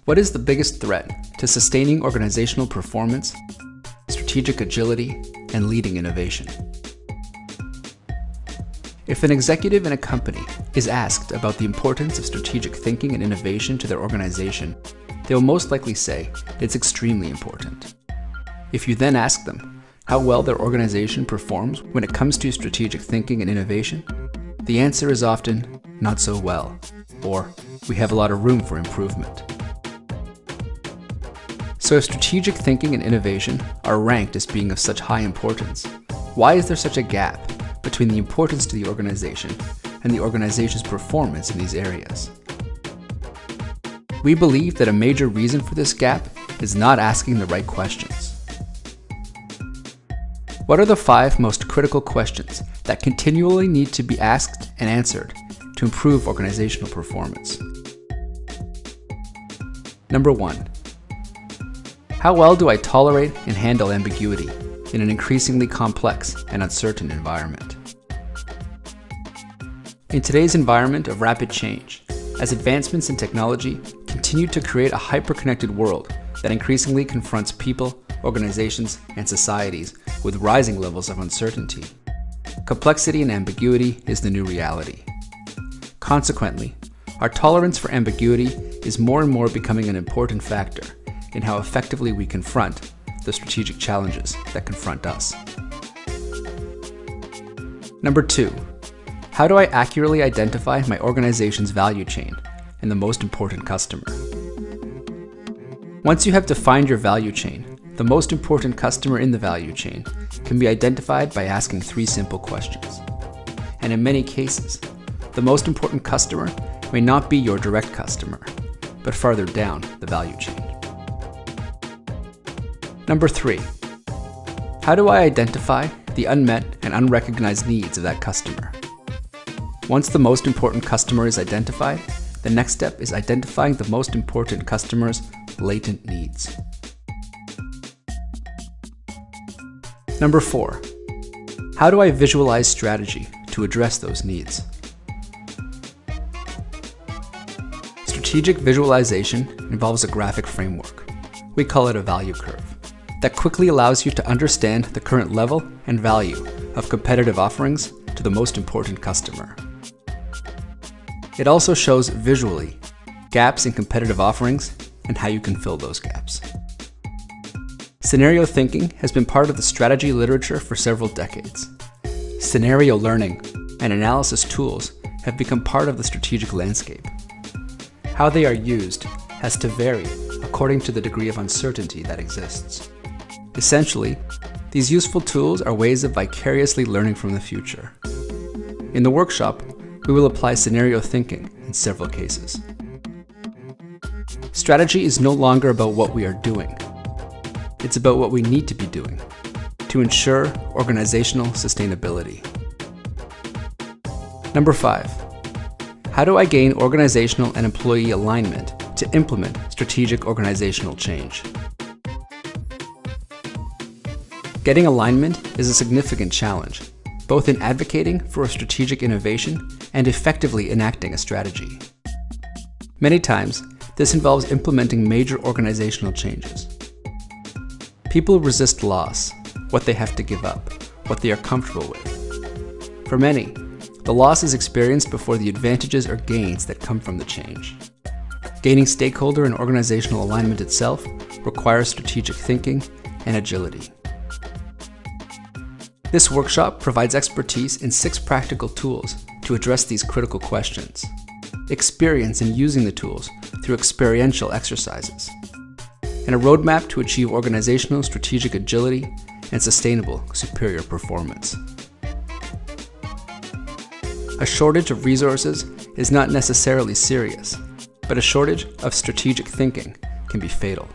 What is the biggest threat to sustaining organizational performance, strategic agility, and leading innovation? If an executive in a company is asked about the importance of strategic thinking and innovation to their organization, they will most likely say it's extremely important. If you then ask them how well their organization performs when it comes to strategic thinking and innovation, the answer is often not so well, or we have a lot of room for improvement. So if strategic thinking and innovation are ranked as being of such high importance, why is there such a gap between the importance to the organization and the organization's performance in these areas? We believe that a major reason for this gap is not asking the right questions. What are the 5 most critical questions that continually need to be asked and answered to improve organizational performance? Number 1. How well do I tolerate and handle ambiguity in an increasingly complex and uncertain environment? In today's environment of rapid change, as advancements in technology continue to create a hyper-connected world that increasingly confronts people, organizations, and societies with rising levels of uncertainty, complexity and ambiguity is the new reality. Consequently, our tolerance for ambiguity is more and more becoming an important factor in how effectively we confront the strategic challenges that confront us. Number 2. How do I accurately identify my organization's value chain and the most important customer? Once you have defined your value chain, the most important customer in the value chain can be identified by asking 3 simple questions. And in many cases, the most important customer may not be your direct customer, but farther down the value chain. Number 3. How do I identify the unmet and unrecognized needs of that customer? Once the most important customer is identified, the next step is identifying the most important customer's latent needs. Number 4. How do I visualize strategy to address those needs? Strategic visualization involves a graphic framework. We call it a value curve that quickly allows you to understand the current level and value of competitive offerings to the most important customer. It also shows visually gaps in competitive offerings and how you can fill those gaps. Scenario thinking has been part of the strategy literature for several decades. Scenario learning and analysis tools have become part of the strategic landscape. How they are used has to vary according to the degree of uncertainty that exists. Essentially, these useful tools are ways of vicariously learning from the future. In the workshop, we will apply scenario thinking in several cases. Strategy is no longer about what we are doing. It's about what we need to be doing to ensure organizational sustainability. Number 5. How do I gain organizational and employee alignment to implement strategic organizational change? Getting alignment is a significant challenge, both in advocating for a strategic innovation and effectively enacting a strategy. Many times, this involves implementing major organizational changes. People resist loss, what they have to give up, what they are comfortable with. For many, the loss is experienced before the advantages or gains that come from the change. Gaining stakeholder and organizational alignment itself requires strategic thinking and agility. This workshop provides expertise in 6 practical tools to address these critical questions, experience in using the tools through experiential exercises, and a roadmap to achieve organizational strategic agility and sustainable superior performance. A shortage of resources is not necessarily serious, but a shortage of strategic thinking can be fatal.